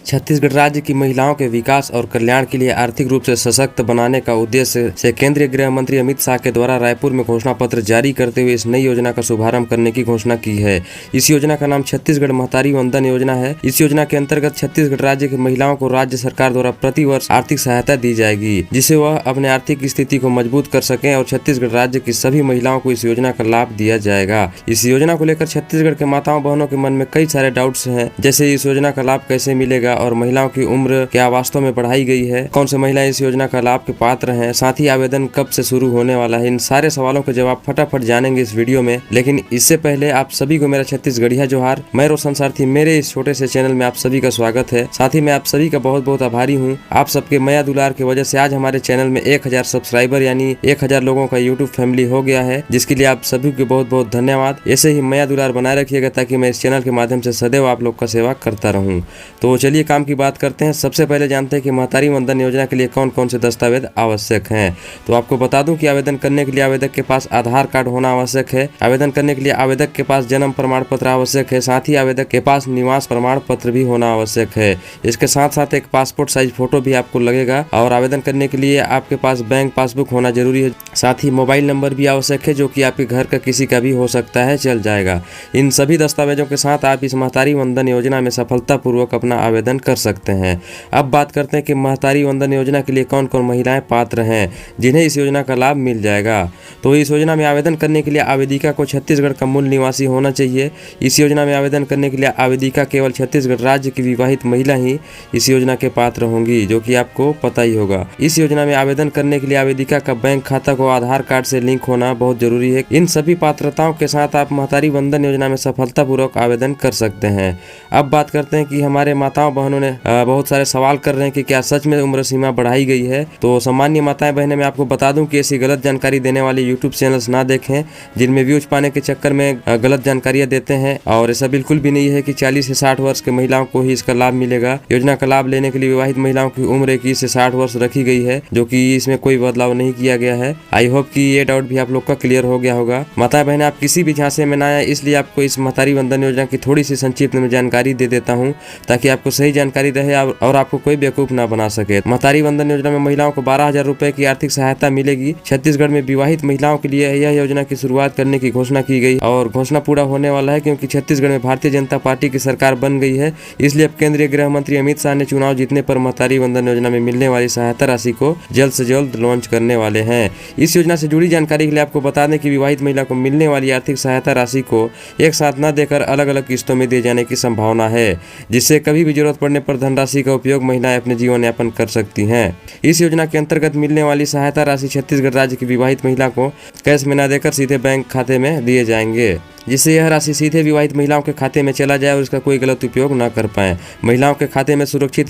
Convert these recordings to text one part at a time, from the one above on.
छत्तीसगढ़ राज्य की महिलाओं के विकास और कल्याण के लिए आर्थिक रूप से सशक्त बनाने का उद्देश्य से केंद्रीय गृह मंत्री अमित शाह के द्वारा रायपुर में घोषणा पत्र जारी करते हुए इस नई योजना का शुभारंभ करने की घोषणा की है। इस योजना का नाम छत्तीसगढ़ महतारी वंदन योजना है। इस योजना के अंतर्गत छत्तीसगढ़ राज्य की महिलाओं को राज्य सरकार द्वारा प्रति वर्ष आर्थिक सहायता दी जाएगी, जिससे वह अपने आर्थिक स्थिति को मजबूत कर सकें और छत्तीसगढ़ राज्य की सभी महिलाओं को इस योजना का लाभ दिया जाएगा। इस योजना को लेकर छत्तीसगढ़ के माताओं बहनों के मन में कई सारे डाउट्स हैं, जैसे इस योजना का लाभ कैसे मिलेगा और महिलाओं की उम्र क्या वास्तव में बढ़ाई गई है, कौन से महिलाएं इस योजना का लाभ के पात्र हैं, साथ ही आवेदन कब से शुरू होने वाला है। इन सारे सवालों के जवाब फटाफट जानेंगे इस वीडियो में। लेकिन इससे पहले आप सभी को मेरा छत्तीसगढ़िया जोहार। मैं रोशन सारथी, मेरे इस छोटे से चैनल में आप सभी का स्वागत है। साथ ही मैं आप सभी का बहुत बहुत आभारी हूँ। आप सबके माया दुलार की वजह से आज हमारे चैनल में 1000 सब्सक्राइबर यानी 1000 लोगों का यूट्यूब फैमिली हो गया है, जिसके लिए आप सभी को बहुत बहुत धन्यवाद। ऐसे ही माया दुलार बनाए रखिएगा ताकि मैं इस चैनल के माध्यम से सदैव आप लोग का सेवा करता रहूं। तो चलिए काम की बात करते हैं। सबसे पहले जानते हैं कि महतारी वंदन योजना के लिए कौन कौन से दस्तावेज आवश्यक हैं। तो आपको बता दूं कि आवेदन करने के लिए आवेदक के पास आधार कार्ड होना आवश्यक है। आवेदन करने के लिए आवेदक के पास जन्म प्रमाण पत्र आवश्यक है। साथ ही आवेदक के पास निवास प्रमाण पत्र भी होना आवश्यक है। इसके साथ साथ एक पासपोर्ट साइज फोटो भी आपको लगेगा और आवेदन करने के लिए आपके पास बैंक पासबुक होना जरूरी है। साथ ही मोबाइल नंबर भी आवश्यक है, जो कि आपके घर का किसी का भी हो सकता है, चल जाएगा। इन सभी दस्तावेजों के साथ आप इस महतारी वंदन योजना में सफलतापूर्वक अपना आवेदन कर सकते हैं। अब बात करते हैं कि महतारी वंदन योजना के लिए कौन कौन महिलाएं पात्र हैं जिन्हें इस योजना का लाभ मिल जाएगा। तो इस योजना में आवेदन करने के लिए आवेदिका को छत्तीसगढ़ का मूल निवासी होना चाहिए। इस योजना में आवेदन करने के लिए आवेदिका केवल छत्तीसगढ़ राज्य की विवाहित महिला ही इस योजना के पात्र होंगी, जो कि आपको पता ही होगा। इस योजना में आवेदन करने के लिए आवेदिका का बैंक खाता को आधार कार्ड से लिंक होना बहुत जरूरी है। इन सभी पात्रताओं के साथ आप महतारी वंदन योजना में सफलतापूर्वक आवेदन कर सकते हैं। अब बात करते हैं कि हमारे माताओं बहनों ने बहुत सारे सवाल कर रहे हैं कि क्या सच में उम्र सीमा बढ़ाई गई है। तो सामान्य माताएं बहनें, मैं आपको बता दूं कि ऐसी गलत जानकारी देने वाले यूट्यूब चैनल्स ना देखें, जिनमें व्यूज पाने के चक्कर में गलत जानकारियां देते हैं। और ऐसा बिल्कुल भी नहीं है कि 40 से 60 वर्ष के महिलाओं को ही इसका लाभ मिलेगा। योजना का लाभ लेने के लिए विवाहित महिलाओं की उम्र 21 से 60 वर्ष रखी गई है, जो कि इसमें कोई बदलाव नहीं किया गया है। आई होप कि ये डाउट भी आप लोग का क्लियर हो गया होगा। माता बहनें, आप किसी भी झांसे में ना आए, इसलिए आपको इस महतारी वंदन योजना की थोड़ी सी संक्षिप्त में जानकारी दे देता हूँ, ताकि आपको सही जानकारी रहे और आपको कोई बेवकूफ ना बना सके। महतारी वंदन योजना में महिलाओं को 12,000 रुपए की आर्थिक सहायता मिलेगी। छत्तीसगढ़ में विवाहित महिलाओं के लिए यह योजना की शुरुआत करने की घोषणा की गई और घोषणा पूरा होने वाला है, क्योंकि छत्तीसगढ़ में भारतीय जनता पार्टी की सरकार बन गई है। इसलिए अब केंद्रीय गृह मंत्री अमित शाह ने चुनाव जीतने पर महतारी वंदन योजना में मिलने वाली सहायता राशि को जल्द से जल्द लॉन्च करने वाले हैं। इस योजना से जुड़ी जानकारी के लिए आपको बता दें कि विवाहित महिला को मिलने वाली आर्थिक सहायता राशि को एक साथ न देकर अलग अलग किस्तों में दिए जाने की संभावना है, जिससे कभी भी जरूरत पड़ने पर धनराशि का उपयोग महिलाएं अपने जीवन यापन कर सकती हैं। इस योजना के अंतर्गत मिलने वाली सहायता राशि छत्तीसगढ़ राज्य की विवाहित महिला को कैश में न देकर सीधे बैंक खाते में दिए जाएंगे, जिससे यह राशि सीधे विवाहित महिलाओं के खाते में चला जाए और इसका कोई गलत उपयोग न कर पाए। महिलाओं के खाते में सुरक्षित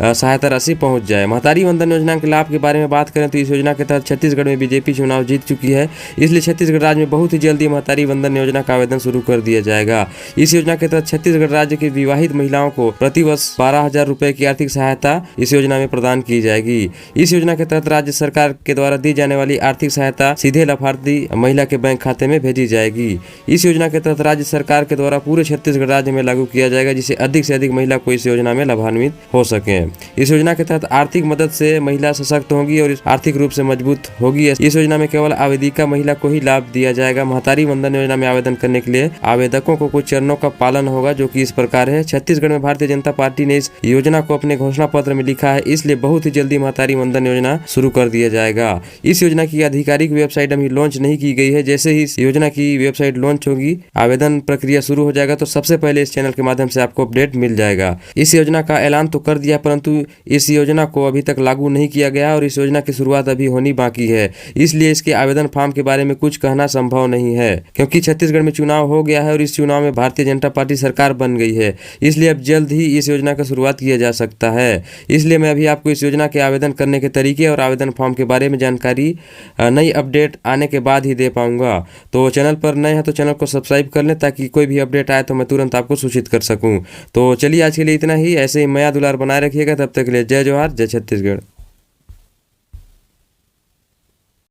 सहायता राशि पहुंच जाए। महतारी वंदन योजना के लाभ के बारे में बात करें तो इस योजना के तहत छत्तीसगढ़ में बीजेपी चुनाव जीत चुकी है, इसलिए छत्तीसगढ़ राज्य में बहुत ही जल्दी महतारी वंदन योजना का आवेदन शुरू कर दिया जाएगा। इस योजना के तहत छत्तीसगढ़ राज्य की विवाहित महिलाओं को प्रति वर्ष 12,000 रुपए की आर्थिक सहायता इस योजना में प्रदान की जाएगी। इस योजना के तहत राज्य सरकार के द्वारा दी जाने वाली आर्थिक सहायता सीधे लाभार्थी महिला के बैंक खाते में भेजी जाएगी। इस योजना के तहत राज्य सरकार के द्वारा पूरे छत्तीसगढ़ राज्य में लागू किया जाएगा, जिससे अधिक से अधिक महिला को इस योजना में लाभान्वित हो सके। इस योजना के तहत आर्थिक मदद से महिला सशक्त होगी और आर्थिक रूप से मजबूत होगी। इस योजना में केवल आवेदिका महिला को ही लाभ दिया जाएगा। महतारी वंदन योजना में आवेदन करने के लिए आवेदकों को कुछ चरणों का पालन होगा, जो कि इस प्रकार है। छत्तीसगढ़ में भारतीय जनता पार्टी ने इस योजना को अपने घोषणा पत्र में लिखा है, इसलिए बहुत ही जल्दी महतारी वंदन योजना शुरू कर दिया जाएगा। इस योजना की आधिकारिक वेबसाइट अभी लॉन्च नहीं की गई है। जैसे ही इस योजना की वेबसाइट लॉन्च होगी, आवेदन प्रक्रिया शुरू हो जाएगा, तो सबसे पहले इस चैनल के माध्यम से आपको अपडेट मिल जाएगा। इस योजना का ऐलान तो कर दिया, परंतु इस योजना को अभी तक लागू नहीं किया गया और इस योजना की शुरुआत अभी होनी बाकी है। इसलिए इसके आवेदन फॉर्म के बारे में कुछ कहना संभव नहीं है, क्योंकि छत्तीसगढ़ में चुनाव हो गया है और इस चुनाव में भारतीय जनता पार्टी सरकार बन गई है। इसलिए अब जल्द ही इस योजना का शुरुआत किया जा सकता है। इसलिए मैं अभी आपको इस योजना के आवेदन करने के तरीके और आवेदन फॉर्म के बारे में जानकारी नई अपडेट आने के बाद ही दे पाऊंगा। तो चैनल पर नए हैं तो चैनल को सब्सक्राइब कर लें, ताकि कोई भी अपडेट आए तो मैं तुरंत आपको सूचित कर सकूं। तो चलिए आज के लिए इतना ही। ऐसे ही माया दुलार बनाए रखिएगा। तब तक के लिए जय जोहार, जय छत्तीसगढ़।